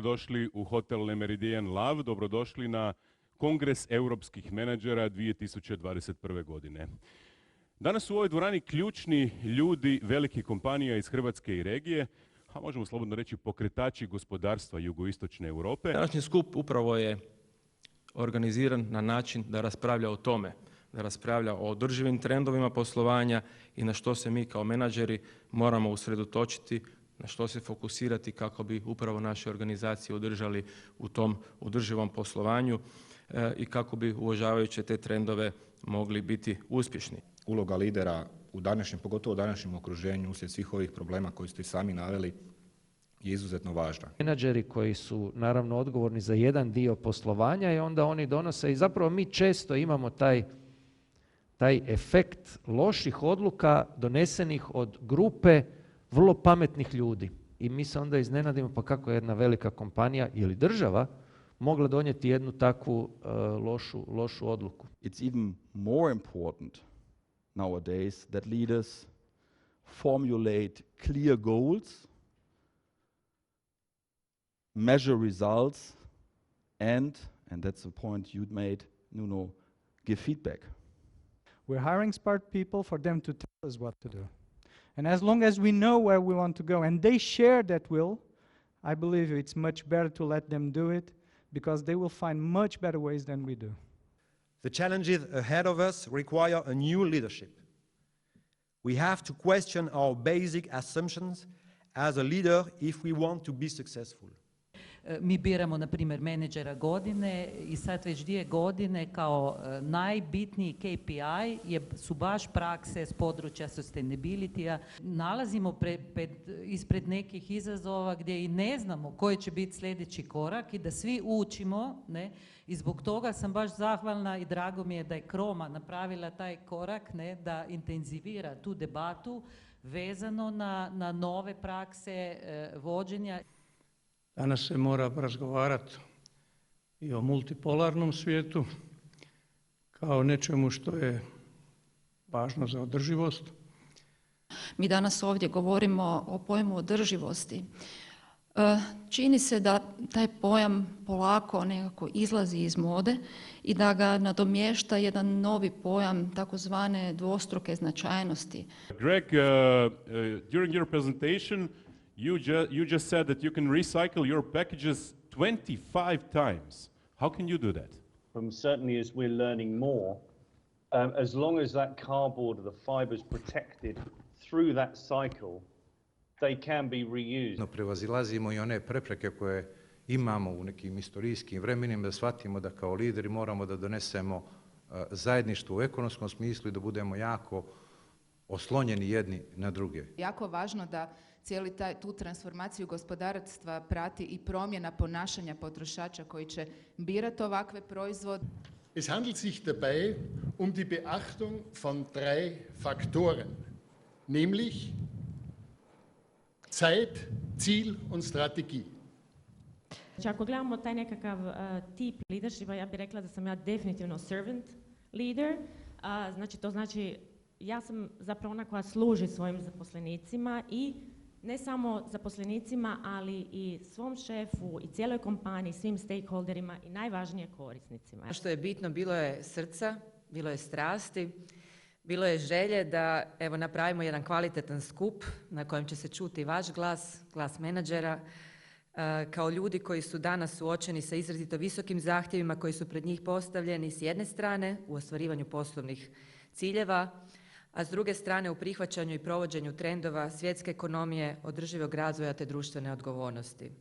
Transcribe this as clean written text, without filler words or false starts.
dobrodošli u hotel Meridien Lav, dobrodošli na Kongres europskih menadžera 2021. godine. Danas su u ovoj dvorani ključni ljudi velikih kompanija iz Hrvatske i regije, a možemo slobodno reći pokretači gospodarstva jugoistočne Europe. Današnji skup upravo je organiziran na način da raspravlja o tome, da raspravlja o održivim trendovima poslovanja i na što se mi kao menadžeri moramo usredotočiti, na što se fokusirati kako bi upravo naše organizacije održali u tom održivom poslovanju i kako bi uvažavajući te trendove mogli biti uspješni. Uloga lidera u današnjem, pogotovo u današnjem okruženju uslijed svih ovih problema koji ste i sami naveli je izuzetno važna. Menadžeri koji su naravno odgovorni za jedan dio poslovanja i onda oni donose i zapravo mi često imamo taj efekt loših odluka donesenih od grupe vrlo pametnih ljudi. I mi se onda iznenadimo pa kako je jedna velika kompanija ili država mogla donijeti jednu takvu lošu odluku. It's even more important nowadays that leaders formulate clear goals, measure results, and that's the point you'd made, Nuno, give feedback. We're hiring smart people for them to tell us what to do. And as long as we know where we want to go and they share that will, I believe it's much better to let them do it because they will find much better ways than we do. The challenges ahead of us require a new leadership. We have to question our basic assumptions as a leader if we want to be successful. Mi biramo, na primjer, menadžera godine i sad već 2 godine kao najbitniji KPI su baš prakse s područja sustainability-a. Nalazimo ispred nekih izazova gdje i ne znamo koji će biti sljedeći korak i da svi učimo, ne? I zbog toga sam baš zahvalna i drago mi je da je HUM-CROMA napravila taj korak, ne? Da intenzivira tu debatu vezano na nove prakse vođenja. Danas se mora razgovarati i o multipolarnom svijetu kao nečemu što je važno za održivost. Mi danas ovdje govorimo o pojmu održivosti. Čini se da taj pojam polako nekako izlazi iz mode i da ga nadomješta jedan novi pojam takozvane dvostruke značajnosti. Greg, during your presentation, you just said that you can recycle your packages 25 times. How can you do that? Certainly as we're learning more, as long as that cardboard or the fiber is protected through that cycle, they can be reused. Prevazilazimo i one prepreke koje imamo u nekim istorijskim vremenima, da shvatimo da kao lideri moramo da donesemo zajedništvo u ekonomskom smislu i da budemo jako oslonjeni jedni na druge. Jako važno da cijeli tu transformaciju gospodarstva prati i promjena ponašanja potrošača koji će birati ovakve proizvode. Es handelt sich dabei die Beachtung von 3 Faktoren, nämlich Zeit, Ziel und Strategie. Ako gledamo taj nekakav tip leadershipa, ja bih rekla da sam ja definitivno servant leader. Znači, to znači ja sam zapravo ona koja služi svojim zaposlenicima i ne samo zaposlenicima, ali i svom šefu i cijeloj kompaniji, svim stakeholderima i najvažnije korisnicima. Što je bitno, bilo je srca, bilo je strasti, bilo je želje da napravimo jedan kvalitetan skup na kojem će se čuti vaš glas, glas menadžera, kao ljudi koji su danas suočeni sa izrazito visokim zahtjevima koji su pred njih postavljeni s jedne strane u ostvarivanju poslovnih ciljeva, a s druge strane u prihvaćanju i provođenju trendova svjetske ekonomije, održivog razvoja te društvene odgovornosti.